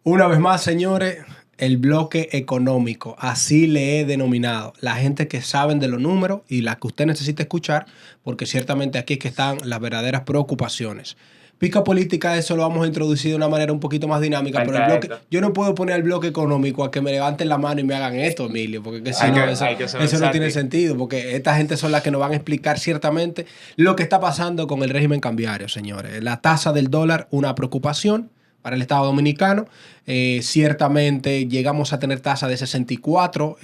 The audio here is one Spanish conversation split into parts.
Una vez más, señores, el bloque económico, así le he denominado. La gente que saben de los números y la que usted necesita escuchar, porque ciertamente aquí es que están las verdaderas preocupaciones. Pica política, eso lo vamos a introducir de una manera un poquito más dinámica, pero el bloque, yo no puedo poner el bloque económico a que me levanten la mano y me hagan esto, Emilio, porque que si no, eso no tiene sentido, porque esta gente son las que nos van a explicar ciertamente lo que está pasando con el régimen cambiario, señores. La tasa del dólar, una preocupación para el Estado Dominicano. Ciertamente llegamos a tener tasa de 64,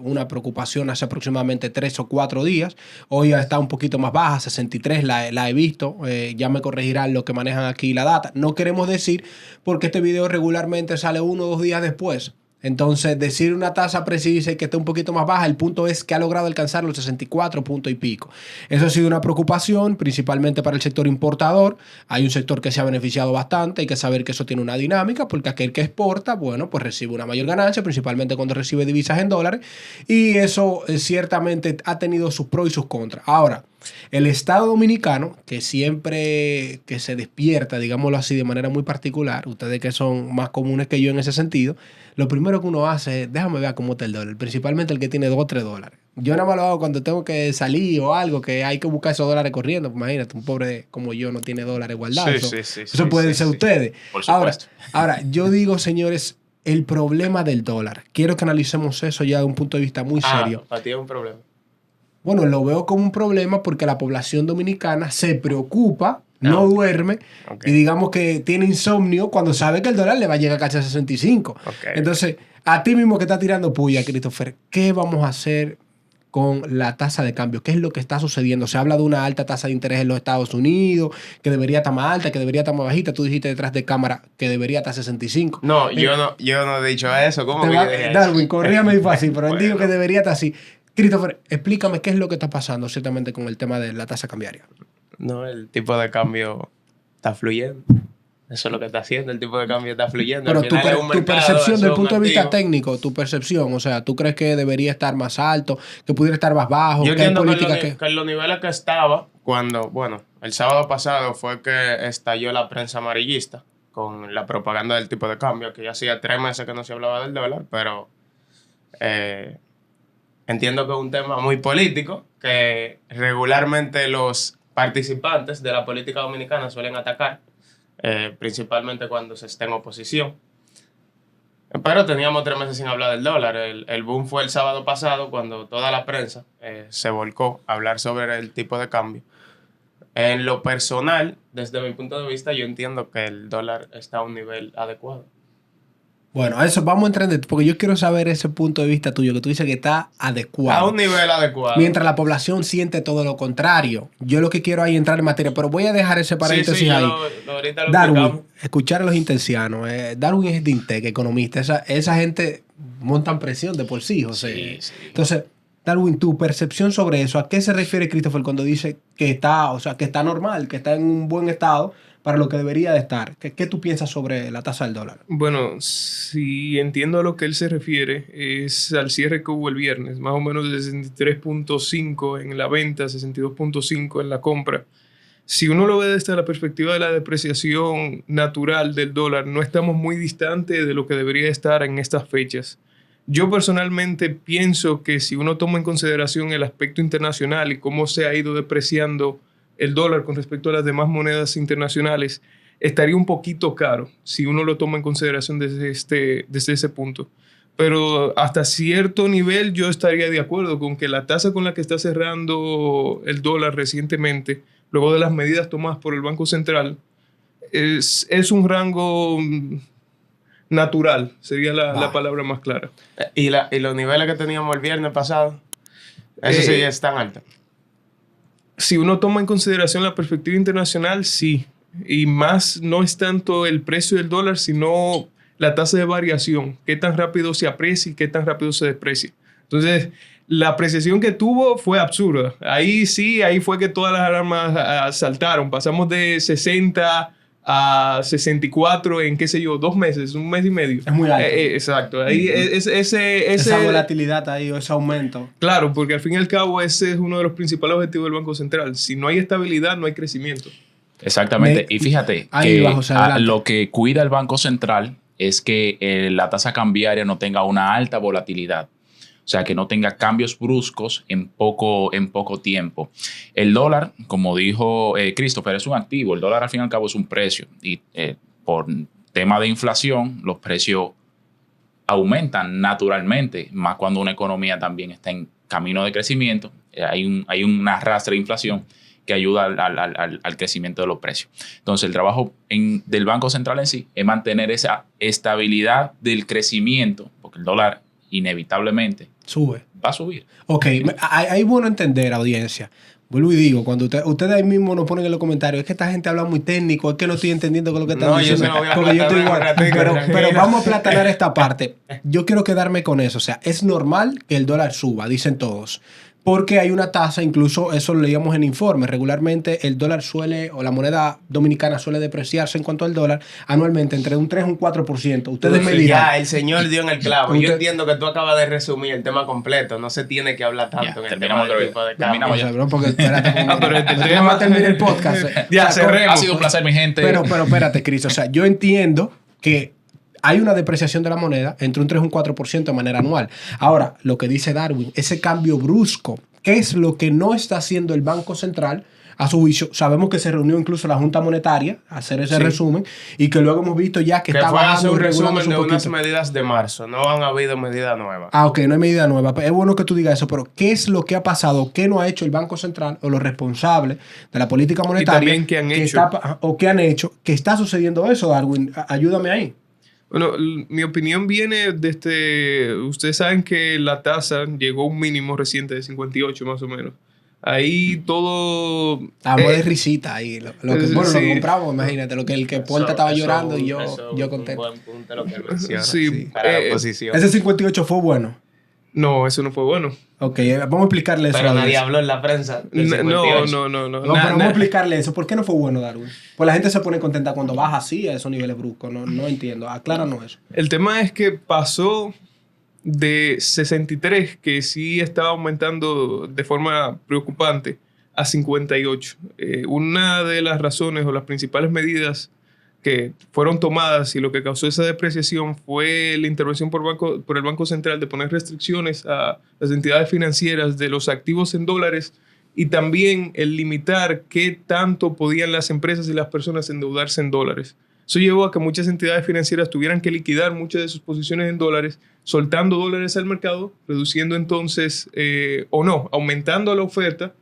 una preocupación hace aproximadamente 3 o 4 días. Hoy está un poquito más baja, 63 la he visto. Ya me corregirán los que manejan aquí la data. No queremos decir porque este video regularmente sale 1 o 2 días después. Entonces, decir una tasa precisa y que esté un poquito más baja, el punto es que ha logrado alcanzar los 64 puntos y pico. Eso ha sido una preocupación, principalmente para el sector importador. Hay un sector que se ha beneficiado bastante, hay que saber que eso tiene una dinámica, porque aquel que exporta, bueno, pues recibe una mayor ganancia, principalmente cuando recibe divisas en dólares, y eso ciertamente ha tenido sus pros y sus contras. Ahora, el Estado Dominicano, que siempre que se despierta, digámoslo así, de manera muy particular, ustedes que son más comunes que yo en ese sentido, lo primero que uno hace es, déjame ver cómo está el dólar, principalmente el que tiene 2 o 3 dólares. Yo nada más lo hago cuando tengo que salir o algo, que hay que buscar esos dólares corriendo. Imagínate, un pobre como yo no tiene dólares guardados. Eso pueden ser ustedes. Por supuesto. Ahora, yo digo, señores, el problema del dólar. Quiero que analicemos eso ya de un punto de vista muy serio. Para ti es un problema. Bueno, lo veo como un problema porque la población dominicana se preocupa, no duerme y digamos que tiene insomnio cuando sabe que el dólar le va a llegar casi a 65. Entonces, a ti mismo que está tirando puya, Christopher, ¿qué vamos a hacer con la tasa de cambio? ¿Qué es lo que está sucediendo? Se habla de una alta tasa de interés en los Estados Unidos, que debería estar más alta, que debería estar más bajita. Tú dijiste detrás de cámara que debería estar 65. No, yo no he dicho eso. ¿Cómo que yo dije Darwin, eso? corríame fácil, pero bueno, digo que debería estar así. Christopher, explícame qué es lo que está pasando ciertamente con el tema de la tasa cambiaria. No, el tipo de cambio está fluyendo. Eso es lo que está haciendo, el tipo de cambio está fluyendo. Pero tu percepción del punto de vista técnico, tu percepción, o sea, ¿tú crees que debería estar más alto, que pudiera estar más bajo? Yo entiendo que en los niveles que estaba, cuando, bueno, el sábado pasado fue que estalló la prensa amarillista con la propaganda del tipo de cambio, que ya hacía 3 meses que no se hablaba del dólar, pero entiendo que es un tema muy político, que regularmente los participantes de la política dominicana suelen atacar, principalmente cuando se está en oposición. Pero teníamos 3 meses sin hablar del dólar. El boom fue el sábado pasado cuando toda la prensa se volcó a hablar sobre el tipo de cambio. En lo personal, desde mi punto de vista, yo entiendo que el dólar está a un nivel adecuado. Bueno, a eso vamos a entrar, porque yo quiero saber ese punto de vista tuyo, que tú dices que está adecuado. A un nivel adecuado. Mientras la población siente todo lo contrario. Yo lo que quiero ahí entrar en materia, pero voy a dejar ese paréntesis ahí. Darwin, escuchar a los intencianos. Darwin es de Intec, economista. Esa gente montan presión de por sí, José. Sí. Entonces, Darwin, tu percepción sobre eso, ¿a qué se refiere Christopher cuando dice que está, o sea, que está normal, que está en un buen estado para lo que debería de estar? ¿Qué tú piensas sobre la tasa del dólar? Bueno, si entiendo a lo que él se refiere, es al cierre que hubo el viernes, más o menos de 63.5 en la venta, 62.5 en la compra. Si uno lo ve desde la perspectiva de la depreciación natural del dólar, no estamos muy distantes de lo que debería estar en estas fechas. Yo personalmente pienso que si uno toma en consideración el aspecto internacional y cómo se ha ido depreciando el dólar con respecto a las demás monedas internacionales, estaría un poquito caro si uno lo toma en consideración desde ese punto. Pero hasta cierto nivel yo estaría de acuerdo con que la tasa con la que está cerrando el dólar recientemente, luego de las medidas tomadas por el Banco Central, es un rango natural, sería la palabra más clara. ¿Y los niveles que teníamos el viernes pasado? Eso sí es tan alto. Si uno toma en consideración la perspectiva internacional, sí. Y más no es tanto el precio del dólar, sino la tasa de variación. Qué tan rápido se aprecia y qué tan rápido se desprecia. Entonces, la apreciación que tuvo fue absurda. Ahí fue que todas las alarmas saltaron. Pasamos de 60 a 64 en, qué sé yo, 2 meses, 1 mes y medio. Es muy alto. Exacto. Ahí esa volatilidad ahí o ese aumento. Claro, porque al fin y al cabo ese es uno de los principales objetivos del Banco Central. Si no hay estabilidad, no hay crecimiento. Exactamente. Y fíjate que lo que cuida el Banco Central es que la tasa cambiaria no tenga una alta volatilidad. O sea, que no tenga cambios bruscos en poco tiempo. El dólar, como dijo Christopher, es un activo. El dólar al fin y al cabo es un precio. Y por tema de inflación, los precios aumentan naturalmente, más cuando una economía también está en camino de crecimiento. Hay un arrastre de inflación que ayuda al crecimiento de los precios. Entonces, el trabajo del Banco Central en sí es mantener esa estabilidad del crecimiento, porque el dólar inevitablemente va a subir. Ok, hay bueno entender, audiencia. Vuelvo y digo, cuando ustedes ahí mismo nos ponen en los comentarios, es que esta gente habla muy técnico, es que no estoy entendiendo con lo que están diciendo. Yo se lo voy a porque yo estoy igual. ratito, Pero vamos a platanar esta parte. Yo quiero quedarme con eso. O sea, es normal que el dólar suba, dicen todos. Porque hay una tasa, incluso eso lo leíamos en informes, regularmente el dólar o la moneda dominicana suele depreciarse en cuanto al dólar anualmente entre un 3 y un 4%. Ustedes me dirán. Ya, el señor dio en el clavo. Yo entiendo que tú acabas de resumir el tema completo. No se tiene que hablar tanto en el tema del tipo de cambio. Terminamos ya. Porque espérate, pero este tema vamos a terminar el podcast. Ya, cerremos. Ha sido un placer, mi gente. Pero espérate, Cris. O sea, yo entiendo que hay una depreciación de la moneda entre un 3 y un 4% de manera anual. Ahora, lo que dice Darwin, ese cambio brusco, ¿qué es lo que no está haciendo el Banco Central? A su juicio, sabemos que se reunió incluso la Junta Monetaria a hacer ese resumen y que luego hemos visto ya que está bajando un resumen de unas medidas de marzo. No han habido medidas nuevas. Ok, no hay medida nueva. Es bueno que tú digas eso, pero ¿qué es lo que ha pasado? ¿Qué no ha hecho el Banco Central o los responsables de la política monetaria? Y también qué han hecho. ¿Qué han hecho? ¿Qué está sucediendo eso, Darwin? Ayúdame ahí. Bueno, mi opinión viene desde... Ustedes saben que la tasa llegó a un mínimo reciente de 58 más o menos. Ahí todo... Estábamos de risita ahí. Lo que compramos, imagínate. El que Porta estaba llorando y yo contento. Un buen punto lo que él menciona. Sí, para la oposición. Ese 58 fue bueno. No, eso no fue bueno. Ok, vamos a explicarle eso. Pero nadie habló en la prensa. No. Pero vamos a explicarle eso. ¿Por qué no fue bueno, Darwin? Pues la gente se pone contenta cuando baja así a esos niveles bruscos. No entiendo. Acláranos eso. El tema es que pasó de 63, que sí estaba aumentando de forma preocupante, a 58. Una de las razones o las principales medidas que fueron tomadas y lo que causó esa depreciación fue la intervención por el Banco Central de poner restricciones a las entidades financieras de los activos en dólares y también el limitar qué tanto podían las empresas y las personas endeudarse en dólares. Eso llevó a que muchas entidades financieras tuvieran que liquidar muchas de sus posiciones en dólares, soltando dólares al mercado, reduciendo entonces, aumentando la oferta,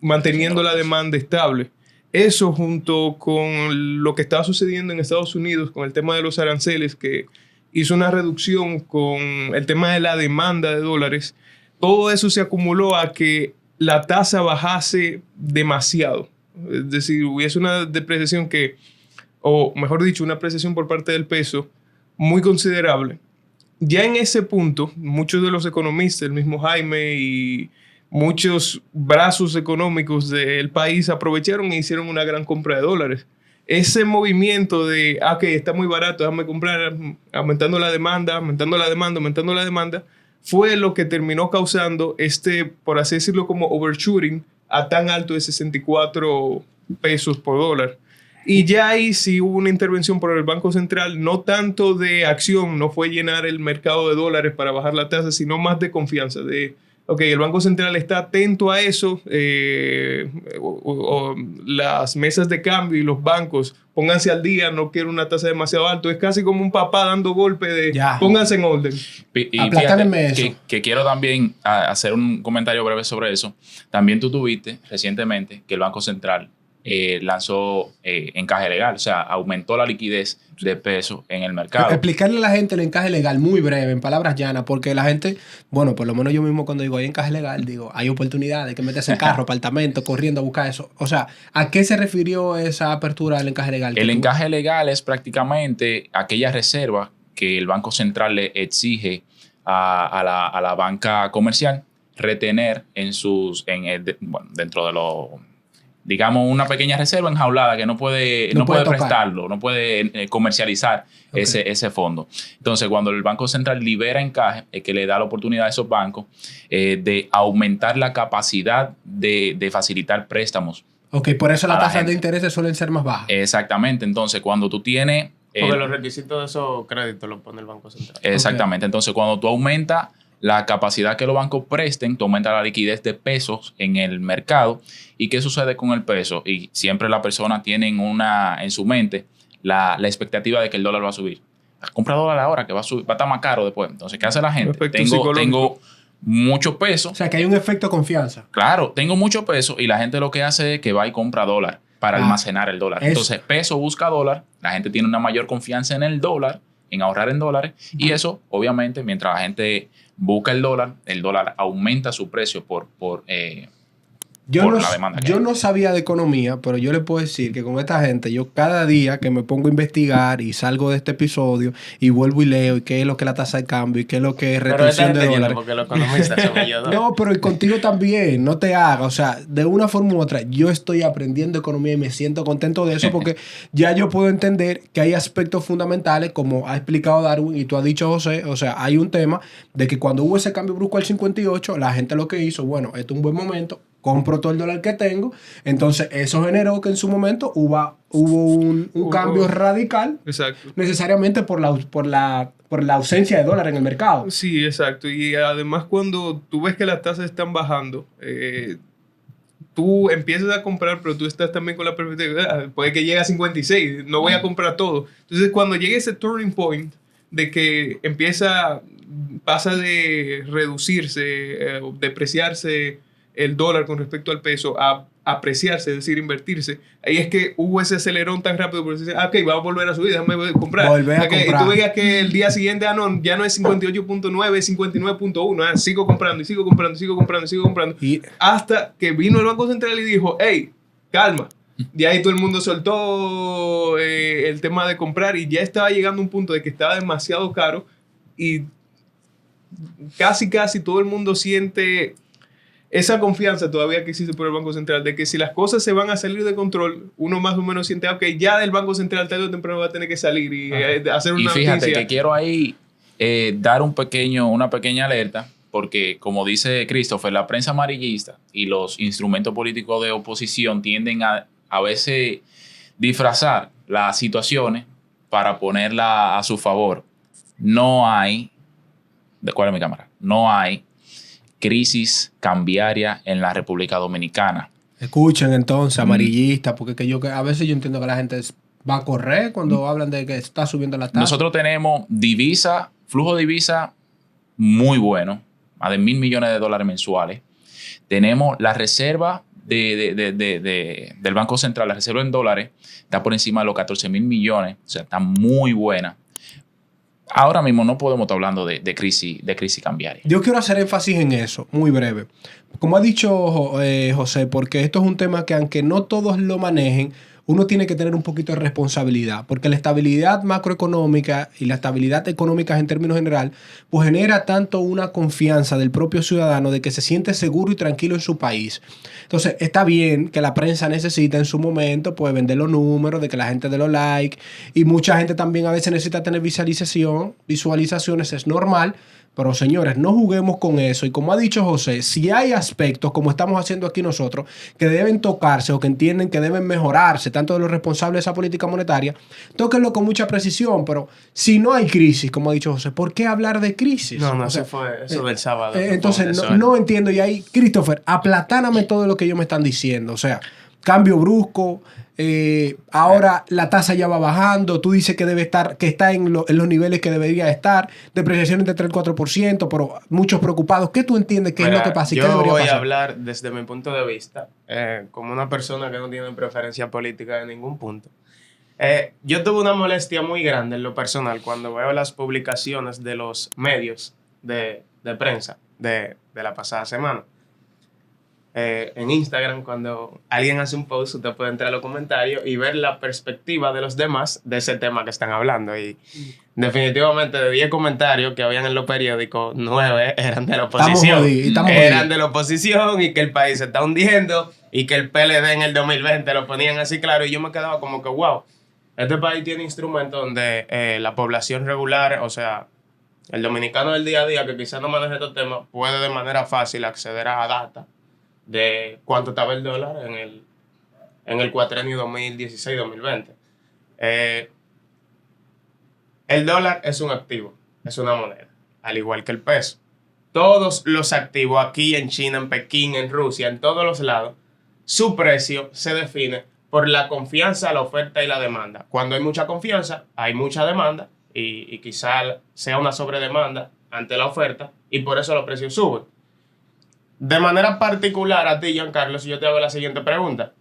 manteniendo la demanda estable. Eso junto con lo que estaba sucediendo en Estados Unidos con el tema de los aranceles, que hizo una reducción con el tema de la demanda de dólares, todo eso se acumuló a que la tasa bajase demasiado. Es decir, hubiese una depreciación o mejor dicho, una apreciación por parte del peso muy considerable. Ya en ese punto, muchos de los economistas, el mismo Jaime y muchos brazos económicos del país aprovecharon e hicieron una gran compra de dólares. Ese movimiento de, que está muy barato, déjame comprar, aumentando la demanda, fue lo que terminó causando por así decirlo, como overshooting a tan alto de 64 pesos por dólar. Y ya ahí sí hubo una intervención por el Banco Central, no tanto de acción, no fue llenar el mercado de dólares para bajar la tasa, sino más de confianza, el Banco Central está atento a eso, las mesas de cambio y los bancos, pónganse al día, no quiero una tasa demasiado alta. Es casi como un papá dando golpe de pónganse en orden. Y fíjate que quiero también hacer un comentario breve sobre eso. También tú tuviste recientemente que el Banco Central lanzó encaje legal, o sea, aumentó la liquidez de peso en el mercado. Explicarle a la gente el encaje legal muy breve, en palabras llanas, porque la gente, bueno, por lo menos yo mismo cuando digo hay encaje legal, digo, hay oportunidades, que meterse en carro, apartamento, corriendo a buscar eso. O sea, ¿a qué se refirió esa apertura del encaje legal? El encaje legal es prácticamente aquella reserva que el Banco Central le exige a la banca comercial retener dentro de los... digamos, una pequeña reserva enjaulada que no puede prestarlo, no puede comercializar ese fondo. Entonces, cuando el Banco Central libera encaje, es que le da la oportunidad a esos bancos de aumentar la capacidad de facilitar préstamos. Ok, por eso las tasas de interés suelen ser más bajas. Exactamente. Entonces, cuando tú tienes Porque los requisitos de esos créditos los pone el Banco Central. Exactamente. Entonces, cuando tú aumentas la capacidad que los bancos presten, tú aumentas la liquidez de pesos en el mercado. ¿Y qué sucede con el peso? Y siempre la persona tiene en su mente la expectativa de que el dólar va a subir. Compra dólar ahora que va a subir, va a estar más caro después. Entonces, ¿qué hace la gente? Tengo mucho peso. O sea, que hay un efecto confianza. Claro, tengo mucho peso y la gente lo que hace es que va y compra dólar para almacenar el dólar. Entonces, peso busca dólar, la gente tiene una mayor confianza en el dólar, en ahorrar en dólares, y eso, obviamente, mientras la gente busca el dólar aumenta su precio por la demanda que Yo hay. no sabía de economía, pero yo le puedo decir que con esta gente, yo cada día que me pongo a investigar y salgo de este episodio y vuelvo y leo y qué es lo que es la tasa de cambio y qué es lo que es retención de dólares. Porque los economistas son ellos, ¿no? No, pero y contigo también, no te hagas. O sea, de una forma u otra, yo estoy aprendiendo economía y me siento contento de eso porque ya yo puedo entender que hay aspectos fundamentales, como ha explicado Darwin y tú has dicho, José. O sea, hay un tema de que cuando hubo ese cambio brusco al 58, la gente lo que hizo, bueno, esto es un buen momento, compro todo el dólar que tengo. Entonces, eso generó que en su momento hubo un cambio radical. Exacto. Necesariamente por la ausencia de dólar en el mercado. Sí, exacto. Y además cuando tú ves que las tasas están bajando, tú empiezas a comprar, pero tú estás también con la perspectiva, puede que llegue a 56, no voy a comprar todo. Entonces cuando llegue ese turning point de que pasa de reducirse, depreciarse el dólar con respecto al peso a apreciarse, es decir, invertirse, ahí es que hubo ese acelerón tan rápido por decir, ok, vamos a volver a subir, déjame comprar. Comprar. Y tú veías que el día siguiente, ya no es 58.9, es 59.1, sigo comprando y sigo comprando y sigo comprando y sigo comprando. Hasta que vino el Banco Central y dijo, hey, calma. De ahí todo el mundo soltó el tema de comprar y ya estaba llegando a un punto de que estaba demasiado caro y casi todo el mundo siente esa confianza todavía que existe por el Banco Central, de que si las cosas se van a salir de control, uno más o menos siente, ok, ya del Banco Central tarde o temprano va a tener que salir y hacer una Y fíjate noticia. que quiero ahí dar una pequeña alerta, porque como dice Christopher, la prensa amarillista y los instrumentos políticos de oposición tienden a veces disfrazar las situaciones para ponerla a su favor. No hay, ¿cuál es mi cámara? No hay crisis cambiaria en la República Dominicana. Escuchen entonces, amarillistas, porque a veces yo entiendo que la gente va a correr cuando hablan de que está subiendo la tasa. Nosotros tenemos flujo de divisa muy bueno, más de $1,000 millones de dólares mensuales. Tenemos la reserva del Banco Central, la reserva en dólares, está por encima de los 14,000 millones, o sea, está muy buena. Ahora mismo no podemos estar hablando de crisis cambiaria. Yo quiero hacer énfasis en eso, muy breve. Como ha dicho José, porque esto es un tema que aunque no todos lo manejen, uno tiene que tener un poquito de responsabilidad, porque la estabilidad macroeconómica y la estabilidad económica en términos general, pues genera tanto una confianza del propio ciudadano de que se siente seguro y tranquilo en su país. Entonces, está bien que la prensa necesita en su momento, pues, vender los números, de que la gente dé los likes, y mucha gente también a veces necesita tener visualizaciones, es normal. Pero señores, no juguemos con eso. Y como ha dicho José, si hay aspectos, como estamos haciendo aquí nosotros, que deben tocarse o que entienden que deben mejorarse, tanto de los responsables de esa política monetaria, tóquenlo con mucha precisión. Pero si no hay crisis, como ha dicho José, ¿por qué hablar de crisis? No, eso fue eso del sábado. Entonces, no entiendo. Y ahí, Christopher, aplatáname todo lo que ellos me están diciendo. O sea, cambio brusco. Ahora la tasa ya va bajando. Tú dices que está en los niveles que debería estar. Depreciación entre 3 y 4%, pero muchos preocupados. ¿Qué tú entiendes que es lo que pasa y qué debería pasar? Yo voy a hablar desde mi punto de vista, como una persona que no tiene preferencia política de ningún punto. Yo tuve una molestia muy grande en lo personal cuando veo las publicaciones de los medios de prensa de la pasada semana. En Instagram, cuando alguien hace un post, usted puede entrar a los comentarios y ver la perspectiva de los demás de ese tema que están hablando. Y definitivamente de 10 comentarios que habían en los periódicos, 9 eran de la oposición. Eran de la oposición y que el país se está hundiendo y que el PLD en el 2020 lo ponían así claro. Y yo me quedaba como que, wow, este país tiene instrumentos donde la población regular, o sea, el dominicano del día a día que quizás no maneja estos temas, puede de manera fácil acceder a data de cuánto estaba el dólar en el cuatrenio 2016-2020. El dólar es un activo, es una moneda, al igual que el peso. Todos los activos aquí en China, en Pekín, en Rusia, en todos los lados, su precio se define por la confianza, la oferta y la demanda. Cuando hay mucha confianza, hay mucha demanda y quizá sea una sobredemanda ante la oferta y por eso los precios suben. De manera particular a ti, Giancarlo, si yo te hago la siguiente pregunta.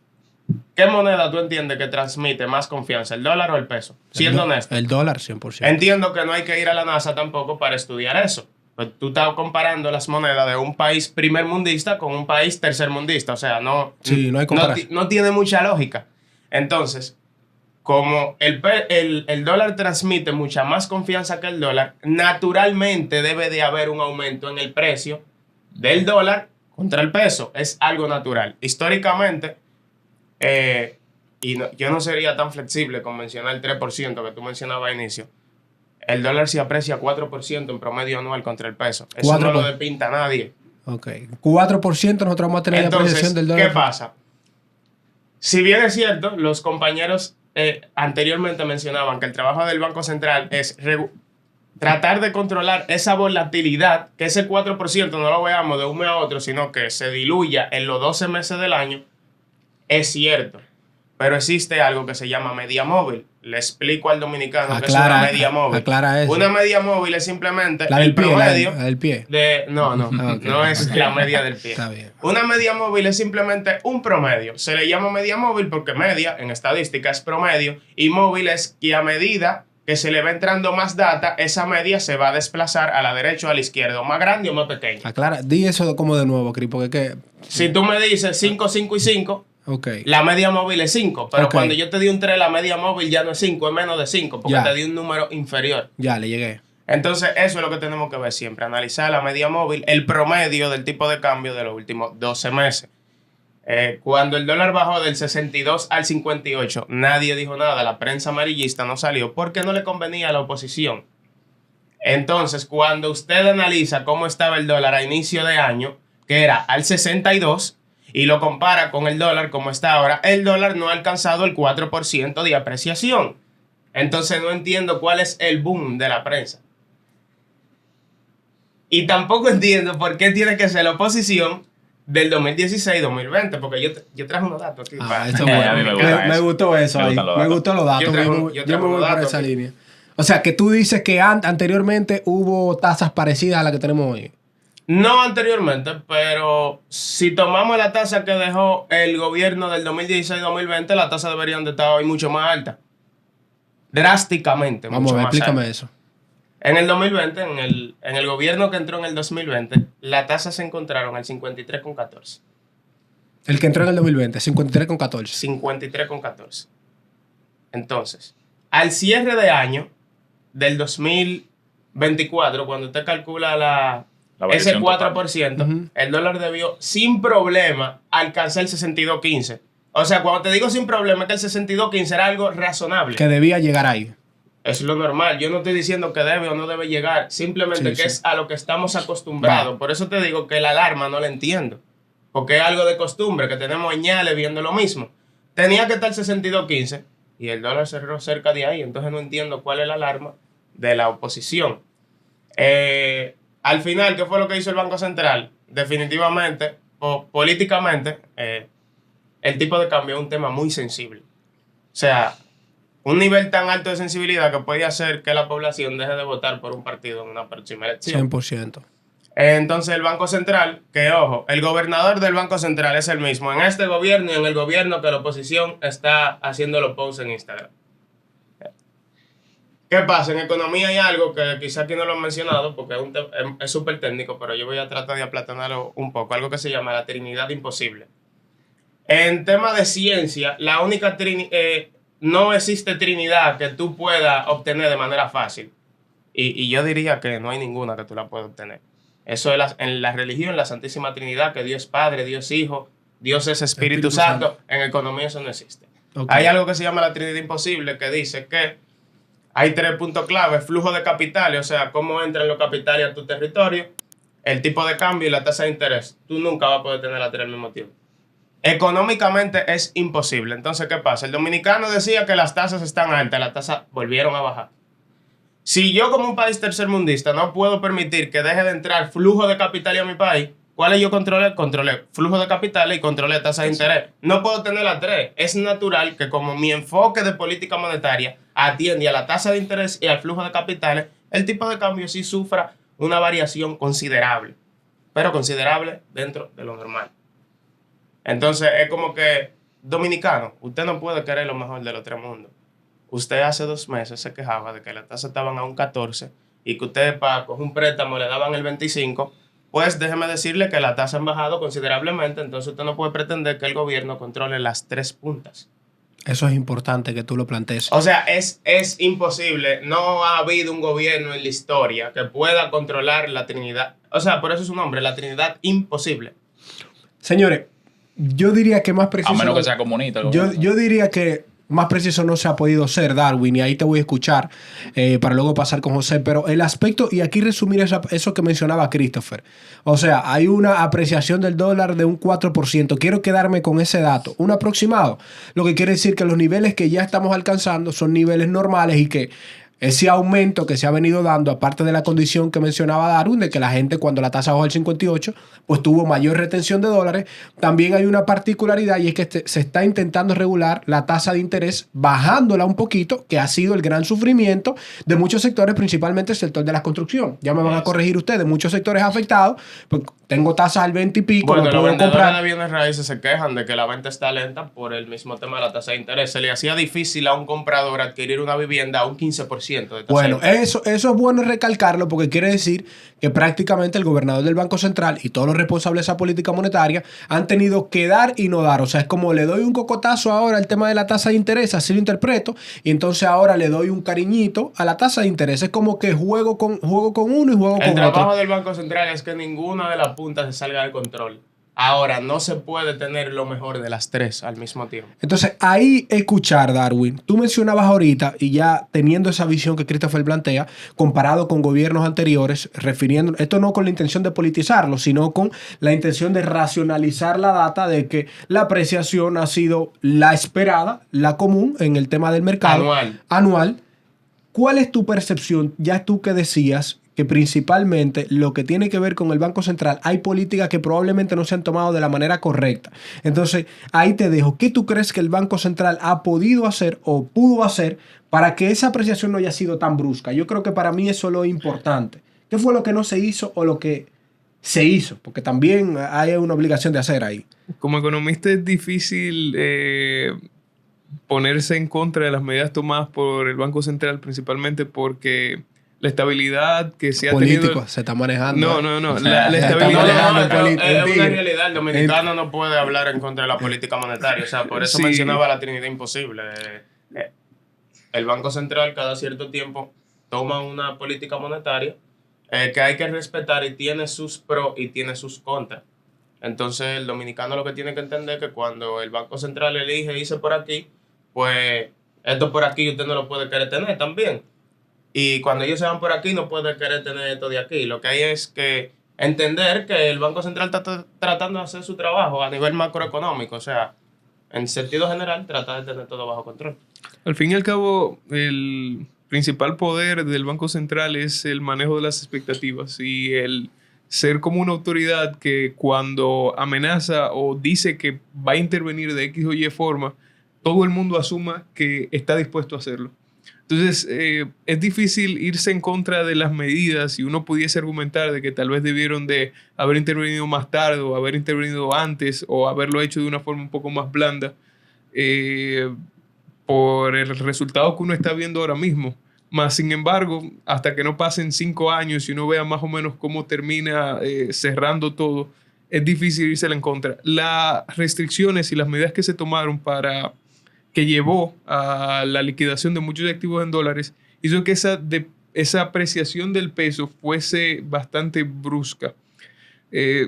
¿Qué moneda tú entiendes que transmite más confianza, el dólar o el peso? Siendo honesto. El dólar, 100%. Entiendo que no hay que ir a la NASA tampoco para estudiar eso. Pues tú estás comparando las monedas de un país primermundista con un país tercermundista. O sea, no, Sí, no hay comparación. no tiene mucha lógica. Entonces, como el dólar transmite mucha más confianza que el dólar, naturalmente debe de haber un aumento en el precio del dólar contra el peso. Es algo natural. Históricamente, yo no sería tan flexible con mencionar el 3% que tú mencionabas al inicio. El dólar se aprecia 4% en promedio anual contra el peso. Eso no lo despinta nadie. Ok. 4% nosotros vamos a tener la apreciación del dólar. ¿Qué pasa? Si bien es cierto, los compañeros anteriormente mencionaban que el trabajo del Banco Central es tratar de controlar esa volatilidad, que ese 4% no lo veamos de un mes a otro, sino que se diluya en los 12 meses del año, es cierto. Pero existe algo que se llama media móvil. Le explico al dominicano que es una media móvil. Aclara eso. Una media móvil es simplemente la del el pie, promedio. La del pie. No, Okay. no es la media del pie. Está bien. Una media móvil es simplemente un promedio. Se le llama media móvil porque media en estadística es promedio y móvil es que a medida que se le va entrando más data, esa media se va a desplazar a la derecha o a la izquierda, o más grande o más pequeña. Aclara, di eso como de nuevo, Cris, porque que... Si tú me dices 5, 5 y 5, Okay. la media móvil es 5, pero Okay. cuando yo te di un 3, la media móvil ya no es 5, es menos de 5, porque Ya. te di un número inferior. Ya, le llegué. Entonces, eso es lo que tenemos que ver siempre, analizar la media móvil, el promedio del tipo de cambio de los últimos 12 meses. Cuando el dólar bajó del 62 al 58, nadie dijo nada, la prensa amarillista no salió porque no le convenía a la oposición. Entonces, cuando usted analiza cómo estaba el dólar a inicio de año, que era al 62, y lo compara con el dólar como está ahora, el dólar no ha alcanzado el 4% de apreciación. Entonces no entiendo cuál es el boom de la prensa. Y tampoco entiendo por qué tiene que ser la oposición del 2016-2020, porque yo traje unos datos aquí. Eso a mí me gustó eso ahí. Me gustó los datos. Yo me voy por esa línea. O sea, que tú dices que anteriormente hubo tasas parecidas a las que tenemos hoy. No anteriormente, pero si tomamos la tasa que dejó el gobierno del 2016-2020, la tasa deberían de estar hoy mucho más alta. Drásticamente. Vamos a ver, más explícame alta. eso. En el 2020, en el gobierno que entró en el 2020, la tasa se encontraron al 53,14. El que entró en el 2020, 53,14. 53,14. Entonces, al cierre de año del 2024, cuando usted calcula ese 4%, el dólar debió sin problema alcanzar el 62.15. O sea, cuando te digo sin problema, es que el 62.15 era algo razonable. Que debía llegar ahí. Es lo normal. Yo no estoy diciendo que debe o no debe llegar. Simplemente que es a lo que estamos acostumbrados. Por eso te digo que la alarma no la entiendo. Porque es algo de costumbre, que tenemos añales viendo lo mismo. Tenía que estar 62.15 y el dólar cerró cerca de ahí. Entonces no entiendo cuál es la alarma de la oposición. Al final, ¿qué fue lo que hizo el Banco Central? Definitivamente, o políticamente, el tipo de cambio es un tema muy sensible. O sea, un nivel tan alto de sensibilidad que puede hacer que la población deje de votar por un partido en una próxima elección. 100%. Entonces el Banco Central, que ojo, el gobernador del Banco Central es el mismo en este gobierno y en el gobierno que la oposición está haciendo los posts en Instagram. ¿Qué pasa? En economía hay algo que quizá aquí no lo han mencionado porque es súper técnico, pero yo voy a tratar de aplatanarlo un poco. Algo que se llama la Trinidad Imposible. En tema de ciencia, la única no existe trinidad que tú puedas obtener de manera fácil. Y yo diría que no hay ninguna que tú la puedas obtener. Eso es en la religión, la Santísima Trinidad, que Dios es Padre, Dios es Hijo, Dios es Espíritu Santo. En economía eso no existe. Okay. Hay algo que se llama la Trinidad Imposible, que dice que hay 3 puntos clave: flujo de capitales, o sea, cómo entran los capitales a tu territorio, el tipo de cambio y la tasa de interés. Tú nunca vas a poder tener las 3 al mismo tiempo. Económicamente es imposible. Entonces, ¿qué pasa? El dominicano decía que las tasas están altas, las tasas volvieron a bajar. Si yo como un país tercermundista no puedo permitir que deje de entrar flujo de capital a mi país, ¿cuáles yo controlé? Controlé flujo de capital y controlé tasa de interés. No puedo tener las tres. Es natural que como mi enfoque de política monetaria atiende a la tasa de interés y al flujo de capitales, el tipo de cambio sí sufra una variación considerable, pero considerable dentro de lo normal. Entonces es como que, dominicano, usted no puede querer lo mejor de los tres mundos. Usted hace 2 meses se quejaba de que las tasas estaban a un 14 y que usted para coger un préstamo le daban el 25, pues déjeme decirle que la tasa han bajado considerablemente, entonces usted no puede pretender que el gobierno controle las 3 puntas. Eso es importante que tú lo plantees. O sea, es imposible. No ha habido un gobierno en la historia que pueda controlar la Trinidad. O sea, por eso es su nombre, la Trinidad imposible. Señores, yo diría que más preciso... A menos que sea comunista. Yo diría que más preciso no se ha podido ser, Darwin, y ahí te voy a escuchar para luego pasar con José, pero el aspecto, y aquí resumir eso que mencionaba Christopher, o sea, hay una apreciación del dólar de un 4%, quiero quedarme con ese dato, un aproximado, lo que quiere decir que los niveles que ya estamos alcanzando son niveles normales y que ese aumento que se ha venido dando, aparte de la condición que mencionaba Darwin, de que la gente cuando la tasa bajó al 58, pues tuvo mayor retención de dólares, también hay una particularidad y es que se está intentando regular la tasa de interés bajándola un poquito, que ha sido el gran sufrimiento de muchos sectores, principalmente el sector de la construcción. Ya me van a corregir ustedes, muchos sectores afectados, pues tengo tasas al 20 y pico, bueno, no los puedo vendedores comprar. de bienes raíces se quejan de que la venta está lenta por el mismo tema de la tasa de interés. Se le hacía difícil a un comprador adquirir una vivienda a un 15% de tasa Bueno, de interés. eso es bueno recalcarlo porque quiere decir que prácticamente el gobernador del Banco Central y todos los responsables de esa política monetaria han tenido que dar y no dar. O sea, es como le doy un cocotazo ahora al tema de la tasa de interés, así lo interpreto, y entonces ahora le doy un cariñito a la tasa de interés. Es como que juego con uno y juego con El trabajo otro. del Banco Central es que ninguna de las puntas se salga de control. Ahora, no se puede tener lo mejor de las 3 al mismo tiempo. Entonces, ahí escuchar, Darwin, tú mencionabas ahorita, y ya teniendo esa visión que Christopher plantea, comparado con gobiernos anteriores, refiriendo, esto no con la intención de politizarlo, sino con la intención de racionalizar la data de que la apreciación ha sido la esperada, la común en el tema del mercado. Anual. ¿Cuál es tu percepción? Ya tú que decías que principalmente lo que tiene que ver con el Banco Central, hay políticas que probablemente no se han tomado de la manera correcta. Entonces, ahí te dejo. ¿Qué tú crees que el Banco Central ha podido hacer o pudo hacer para que esa apreciación no haya sido tan brusca? Yo creo que para mí eso es lo importante. ¿Qué fue lo que no se hizo o lo que se hizo? Porque también hay una obligación de hacer ahí. Como economista es difícil ponerse en contra de las medidas tomadas por el Banco Central, principalmente porque la estabilidad que se ha Político, tenido... se está manejando. No. La La estabilidad. Es una realidad. El dominicano no puede hablar en contra de la política monetaria. O sea, por eso mencionaba la Trinidad imposible. El Banco Central cada cierto tiempo toma una política monetaria que hay que respetar y tiene sus pros y tiene sus contras. Entonces, el dominicano lo que tiene que entender es que cuando el Banco Central elige irse por aquí, pues esto por aquí usted no lo puede querer tener también. Y cuando ellos se van por aquí, no pueden querer tener esto de aquí. Lo que hay es que entender que el Banco Central está tratando de hacer su trabajo a nivel macroeconómico. O sea, en sentido general, trata de tener todo bajo control. Al fin y al cabo, el principal poder del Banco Central es el manejo de las expectativas y el ser como una autoridad que cuando amenaza o dice que va a intervenir de X o Y forma, todo el mundo asuma que está dispuesto a hacerlo. Entonces, es difícil irse en contra de las medidas y uno pudiese argumentar de que tal vez debieron de haber intervenido más tarde o haber intervenido antes o haberlo hecho de una forma un poco más blanda por el resultado que uno está viendo ahora mismo. Más sin embargo, hasta que no pasen 5 años y uno vea más o menos cómo termina cerrando todo, es difícil irse en contra. Las restricciones y las medidas que se tomaron que llevó a la liquidación de muchos activos en dólares, hizo que esa apreciación del peso fuese bastante brusca.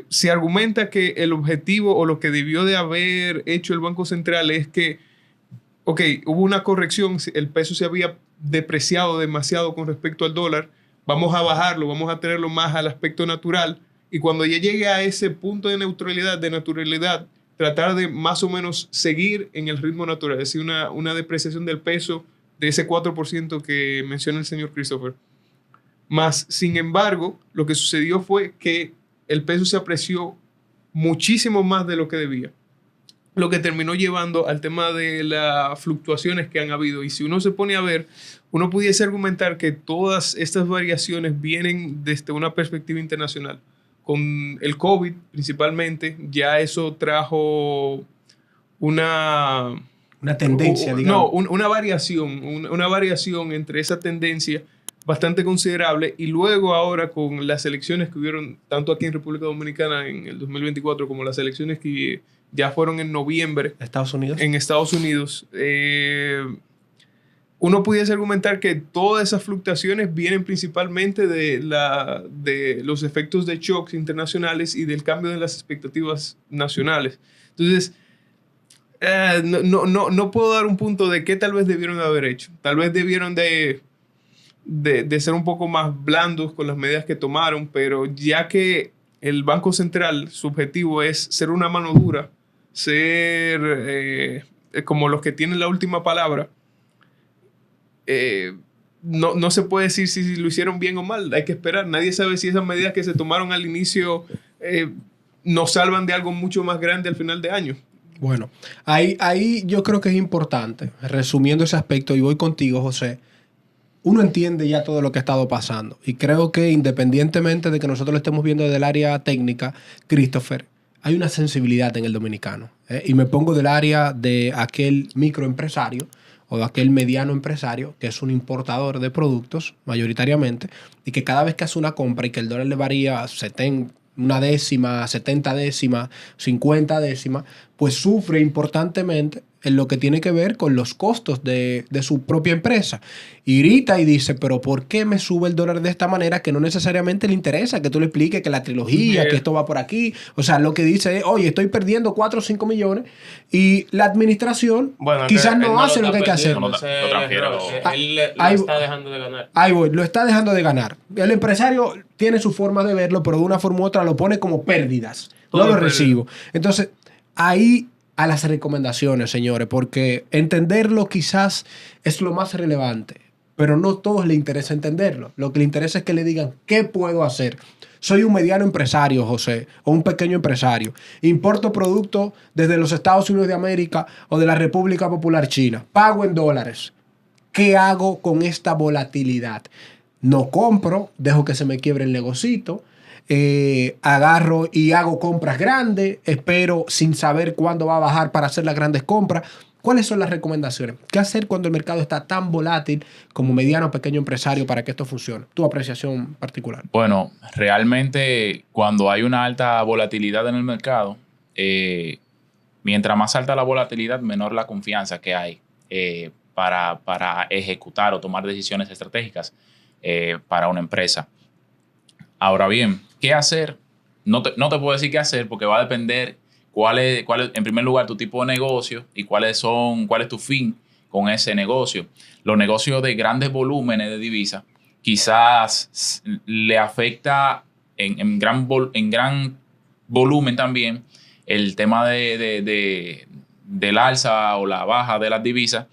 Se argumenta que el objetivo o lo que debió de haber hecho el Banco Central es que, ok, hubo una corrección, el peso se había depreciado demasiado con respecto al dólar, vamos a bajarlo, vamos a tenerlo más al aspecto natural, y cuando ya llegue a ese punto de naturalidad, tratar de más o menos seguir en el ritmo natural, es decir, una depreciación del peso de ese 4% que menciona el señor Christopher. Más, sin embargo, lo que sucedió fue que el peso se apreció muchísimo más de lo que debía, lo que terminó llevando al tema de las fluctuaciones que han habido. Y si uno se pone a ver, uno pudiese argumentar que todas estas variaciones vienen desde una perspectiva internacional. Con el COVID principalmente, ya eso trajo una tendencia, digamos. No, una variación entre esa tendencia bastante considerable, y luego ahora con las elecciones que hubieron tanto aquí en República Dominicana en el 2024 como las elecciones que ya fueron en noviembre Estados Unidos. en Estados Unidos, uno pudiese argumentar que todas esas fluctuaciones vienen principalmente de los efectos de shocks internacionales y del cambio de las expectativas nacionales. Entonces, no puedo dar un punto de qué tal vez debieron haber hecho. Tal vez debieron de ser un poco más blandos con las medidas que tomaron, pero ya que el Banco Central, su objetivo es ser una mano dura, ser como los que tienen la última palabra, no se puede decir si lo hicieron bien o mal. Hay que esperar. Nadie sabe si esas medidas que se tomaron al inicio nos salvan de algo mucho más grande al final de año. Bueno, ahí yo creo que es importante, resumiendo ese aspecto, y voy contigo, José. Uno entiende ya todo lo que ha estado pasando. Y creo que independientemente de que nosotros lo estemos viendo desde el área técnica, Christopher, hay una sensibilidad en el dominicano. Y me pongo del área de aquel microempresario o de aquel mediano empresario que es un importador de productos mayoritariamente, y que cada vez que hace una compra y que el dólar le varía 1 décima, 70 décimas, 50 décimas, pues sufre importantemente en lo que tiene que ver con los costos de su propia empresa. Y grita y dice, pero ¿por qué me sube el dólar de esta manera? Que no necesariamente le interesa que tú le expliques que la trilogía, que esto va por aquí. O sea, lo que dice es, oye, estoy perdiendo 4 o 5 millones y la administración quizás no hace lo que hay que hacer. Él está dejando de ganar. Ahí voy, lo está dejando de ganar. El empresario tiene su forma de verlo, pero de una forma u otra lo pone como pérdidas. No lo recibo. Entonces, ahí a las recomendaciones, señores, porque entenderlo quizás es lo más relevante, pero no a todos les interesa entenderlo. Lo que les interesa es que le digan, ¿qué puedo hacer? Soy un mediano empresario, José, o un pequeño empresario. Importo productos desde los Estados Unidos de América o de la República Popular China. Pago en dólares. ¿Qué hago con esta volatilidad? No compro, dejo que se me quiebre el negocito. Agarro y hago compras grandes, espero sin saber cuándo va a bajar para hacer las grandes compras. ¿Cuáles son las recomendaciones? ¿Qué hacer cuando el mercado está tan volátil como mediano o pequeño empresario para que esto funcione? Tu apreciación particular. Bueno, realmente cuando hay una alta volatilidad en el mercado, mientras más alta la volatilidad, menor la confianza que hay para ejecutar o tomar decisiones estratégicas para una empresa. Ahora bien, ¿qué hacer? No te puedo decir qué hacer porque va a depender cuál es, en primer lugar, tu tipo de negocio y cuál es tu fin con ese negocio. Los negocios de grandes volúmenes de divisa quizás le afecta en gran volumen también el tema del alza o la baja de las divisas,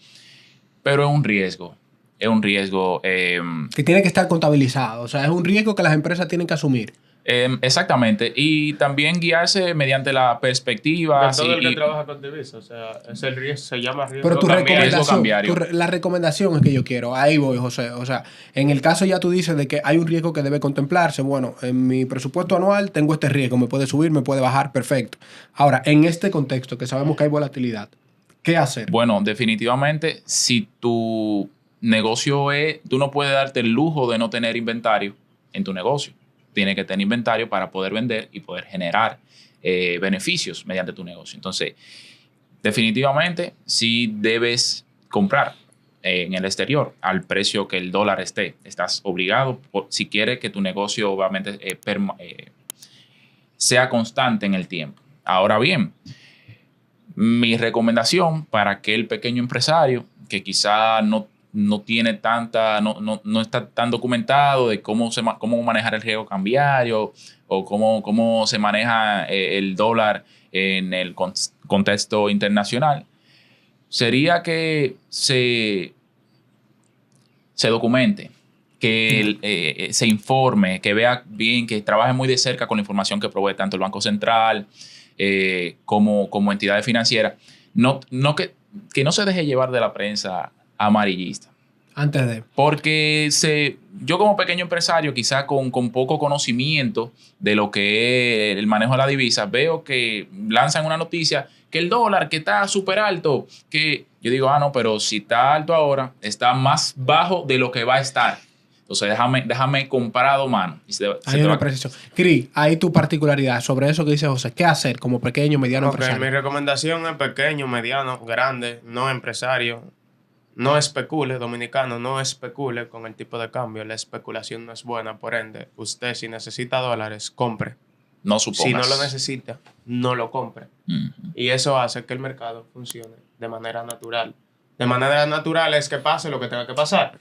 pero es un riesgo. Es un riesgo que tiene que estar contabilizado. O sea, es un riesgo que las empresas tienen que asumir. Exactamente. Y también guiarse mediante la perspectiva. De todo el que trabaja con divisas. O sea, es el riesgo, se llama riesgo. Pero tu recomendación, cambiario. La recomendación es que yo quiero. Ahí voy, José. O sea, en el caso ya tú dices de que hay un riesgo que debe contemplarse. Bueno, en mi presupuesto anual tengo este riesgo. Me puede subir, me puede bajar. Perfecto. Ahora, en este contexto que sabemos que hay volatilidad, ¿qué hacer? Bueno, definitivamente, si tu negocio tú no puedes darte el lujo de no tener inventario en tu negocio. Tienes que tener inventario para poder vender y poder generar beneficios mediante tu negocio. Entonces, definitivamente, sí debes comprar en el exterior al precio que el dólar esté. Estás obligado, si quieres que tu negocio obviamente sea constante en el tiempo. Ahora bien, mi recomendación para aquel pequeño empresario que quizá no tiene no está tan documentado de cómo manejar el riesgo cambiario o cómo se maneja el dólar en el contexto internacional, sería que se se documente, que se informe, que vea bien, que trabaje muy de cerca con la información que provee tanto el Banco Central como entidades financieras. Que no se deje llevar de la prensa amarillista. Antes de. Porque yo como pequeño empresario, quizá con poco conocimiento de lo que es el manejo de la divisa, veo que lanzan una noticia que el dólar que está súper alto, que yo digo, no, pero si está alto ahora, está más bajo de lo que va a estar. Entonces déjame comparado, mano. Hay una precisión. Cris, ahí tu particularidad sobre eso que dice José. ¿Qué hacer como pequeño, mediano empresario? Mi recomendación es pequeño, mediano, grande, no empresario. No especule, dominicano, no especule con el tipo de cambio. La especulación no es buena, por ende, usted si necesita dólares, compre. No supongas. Si no lo necesita, no lo compre. Y eso hace que el mercado funcione de manera natural. De manera natural es que pase lo que tenga que pasar.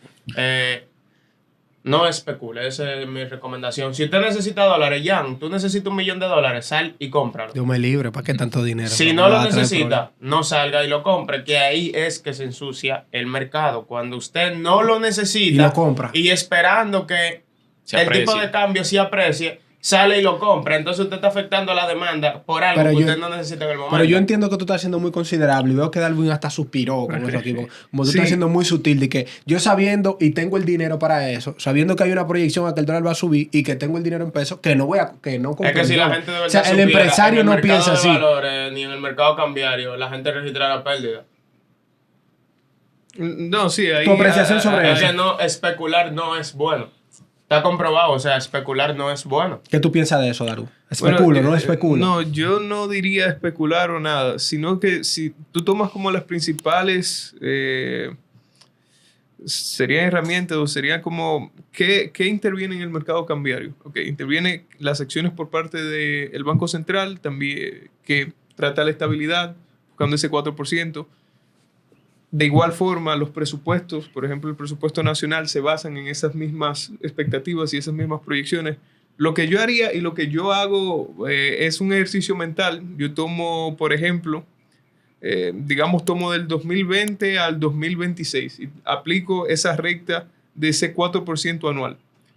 No especule, esa es mi recomendación. Si usted necesita dólares, Jan, tú necesitas $1,000,000, sal y cómpralo. Dios me libre, ¿para qué tanto dinero? Si no lo necesita, no salga y lo compre, que ahí es que se ensucia el mercado. Cuando usted no lo necesita y lo compra. Y esperando que el tipo de cambio se aprecie, sale y lo compra. Entonces usted está afectando la demanda por algo que usted no necesita en el momento. Pero yo entiendo que tú estás siendo muy considerable y veo que Darwin hasta suspiró con eso aquí. Como tú estás siendo muy sutil de que yo sabiendo y tengo el dinero para eso, sabiendo que hay una proyección a que el dólar va a subir y que tengo el dinero en pesos, que no compro. Es que si la gente de verdad o sea, el empresario no piensa así. Valores, ni en el mercado cambiario, la gente registrará pérdida. No, sí, ahí... Tu apreciación sobre eso. Es que no, especular no es bueno. Está comprobado, o sea, especular no es bueno. ¿Qué tú piensas de eso, Daru? ¿Especulo, no especulo? No, yo no diría especular o nada, sino que si tú tomas como las principales, serían herramientas o serían como, ¿qué interviene en el mercado cambiario? Okay, interviene las acciones por parte del Banco Central, también que trata la estabilidad, buscando ese 4%. De igual forma, los presupuestos, por ejemplo, el presupuesto nacional se basan en esas mismas expectativas y esas mismas proyecciones. Lo que yo haría y lo que yo hago es un ejercicio mental. Yo tomo, por ejemplo, tomo del 2020 al 2026 y aplico esa recta de ese 4% anual.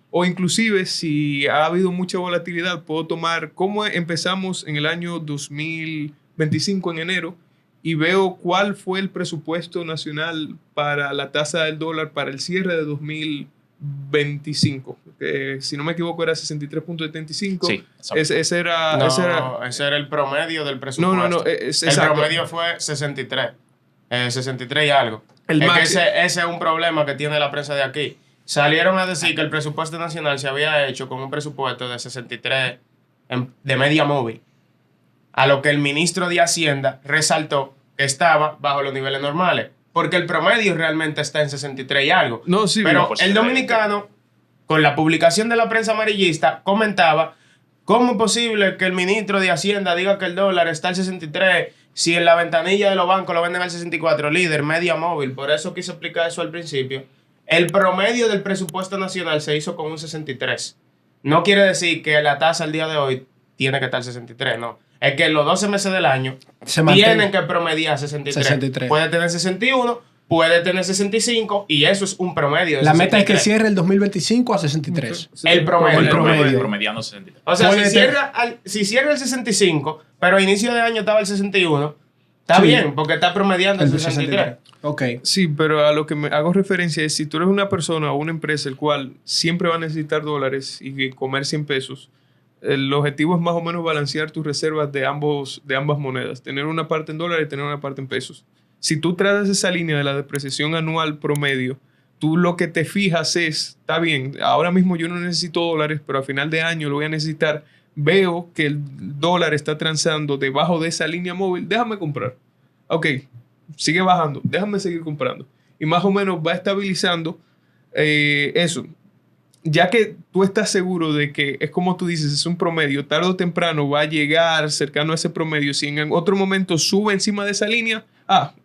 O inclusive, si ha habido mucha volatilidad, puedo tomar cómo empezamos en el año 2025 en enero y veo cuál fue el presupuesto nacional para la tasa del dólar para el cierre de 2025. Si no me equivoco, era 63.75. Sí, ese era el promedio del presupuesto. No. El promedio fue 63. 63 y algo. Ese es un problema que tiene la prensa de aquí. Salieron a decir que el presupuesto nacional se había hecho con un presupuesto de 63 de media móvil. A lo que el ministro de Hacienda resaltó que estaba bajo los niveles normales. Porque el promedio realmente está en 63 y algo. No, sí, pero el dominicano, con la publicación de la prensa amarillista, comentaba cómo es posible que el ministro de Hacienda diga que el dólar está al 63 si en la ventanilla de los bancos lo venden al 64. Líder, media móvil. Por eso quise explicar eso al principio. El promedio del presupuesto nacional se hizo con un 63. No quiere decir que la tasa al día de hoy tiene que estar 63, no. Es que los 12 meses del año tienen que promediar 63. Puede tener 61, puede tener 65 y eso es un promedio de La meta es que cierre el 2025 a 63. El promedio. Promediando 63. O sea, si cierra el 65, pero a inicio de año estaba el 61, está bien, porque está promediando el 63. Ok. Sí, pero a lo que me hago referencia es si tú eres una persona o una empresa el cual siempre va a necesitar dólares y comer 100 pesos, el objetivo es más o menos balancear tus reservas de ambas monedas. Tener una parte en dólares y tener una parte en pesos. Si tú tratas esa línea de la depreciación anual promedio, tú lo que te fijas es, está bien, ahora mismo yo no necesito dólares, pero a final de año lo voy a necesitar. Veo que el dólar está transando debajo de esa línea móvil, déjame comprar. Ok, sigue bajando, déjame seguir comprando. Y más o menos va estabilizando eso. Ya que tú estás seguro de que es como tú dices, es un promedio, tarde o temprano va a llegar cercano a ese promedio. Si en otro momento sube encima de esa línea,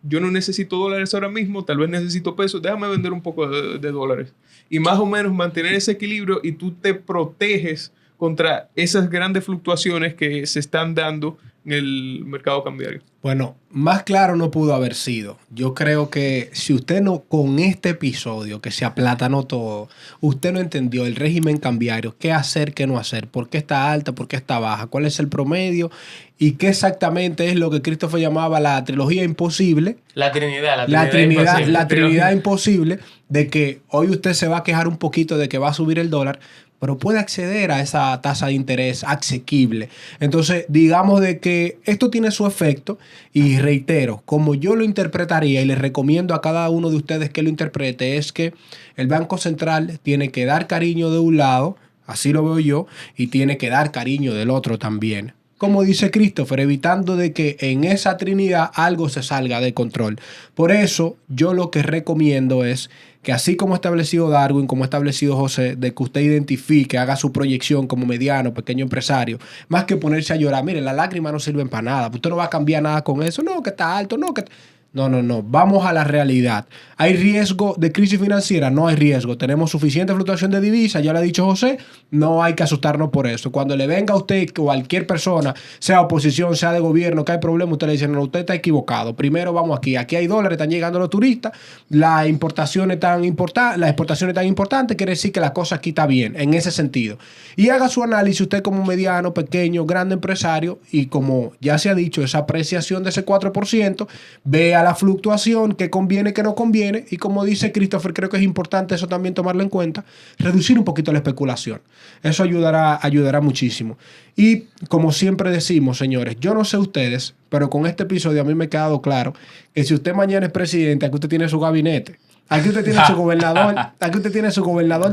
yo no necesito dólares ahora mismo, tal vez necesito pesos, déjame vender un poco de dólares. Y más o menos mantener ese equilibrio y tú te proteges contra esas grandes fluctuaciones que se están dando en el mercado cambiario. Bueno, más claro no pudo haber sido. Yo creo que si usted no, con este episodio que se aplatanó todo, usted no entendió el régimen cambiario, qué hacer, qué no hacer, por qué está alta, por qué está baja, cuál es el promedio y qué exactamente es lo que Christopher llamaba la trilogía imposible. La Trinidad La imposible. Trinidad imposible de que hoy usted se va a quejar un poquito de que va a subir el dólar, pero puede acceder a esa tasa de interés asequible. Entonces, digamos de que esto tiene su efecto y reitero, como yo lo interpretaría y les recomiendo a cada uno de ustedes que lo interprete, es que el Banco Central tiene que dar cariño de un lado, así lo veo yo, y tiene que dar cariño del otro también. Como dice Christopher, evitando de que en esa trinidad algo se salga de control. Por eso, yo lo que recomiendo es que así como ha establecido Darwin, como ha establecido José, de que usted identifique, haga su proyección como mediano, pequeño empresario, más que ponerse a llorar. Mire, las lágrimas no sirven para nada. Usted no va a cambiar nada con eso. No, que está alto, no, que... No. Vamos a la realidad. ¿Hay riesgo de crisis financiera? No hay riesgo. Tenemos suficiente fluctuación de divisas, ya lo ha dicho José. No hay que asustarnos por eso. Cuando le venga a usted, cualquier persona, sea oposición, sea de gobierno, que hay problema, usted le dice, no, usted está equivocado. Primero vamos aquí. Aquí hay dólares, están llegando los turistas, las exportaciones tan importantes, quiere decir que la cosa aquí está bien, en ese sentido. Y haga su análisis usted como mediano, pequeño, grande empresario, y como ya se ha dicho, esa apreciación de ese 4%, vea la fluctuación, que conviene, que no conviene, y como dice Christopher, creo que es importante eso también tomarlo en cuenta, reducir un poquito la especulación. Eso ayudará muchísimo. Y como siempre decimos, señores, yo no sé ustedes, pero con este episodio a mí me ha quedado claro que si usted mañana es presidente, aquí usted tiene su gabinete. Aquí usted tiene su gobernador,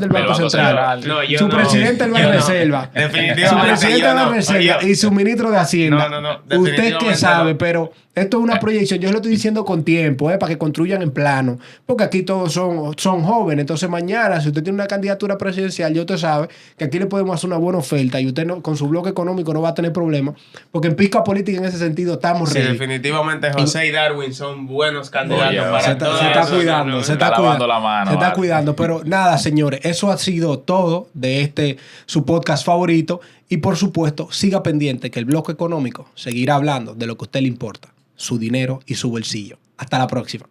del Banco Central, su presidente del Banco de Reserva, su presidente de la Reserva y su ministro de Hacienda. Usted que sabe, pero esto es una proyección. Yo lo estoy diciendo con tiempo, para que construyan en plano, porque aquí todos son jóvenes. Entonces mañana, si usted tiene una candidatura presidencial, ya usted sabe que aquí le podemos hacer una buena oferta y usted con su bloque económico no va a tener problemas, porque en pizca política en ese sentido estamos ready. Definitivamente José y Darwin son buenos candidatos para todo. Se está cuidando, se está lavando la mano. Se está cuidando, pero nada, señores, eso ha sido todo de su podcast favorito. Y por supuesto, siga pendiente que el Bloque Económico seguirá hablando de lo que a usted le importa, su dinero y su bolsillo. Hasta la próxima.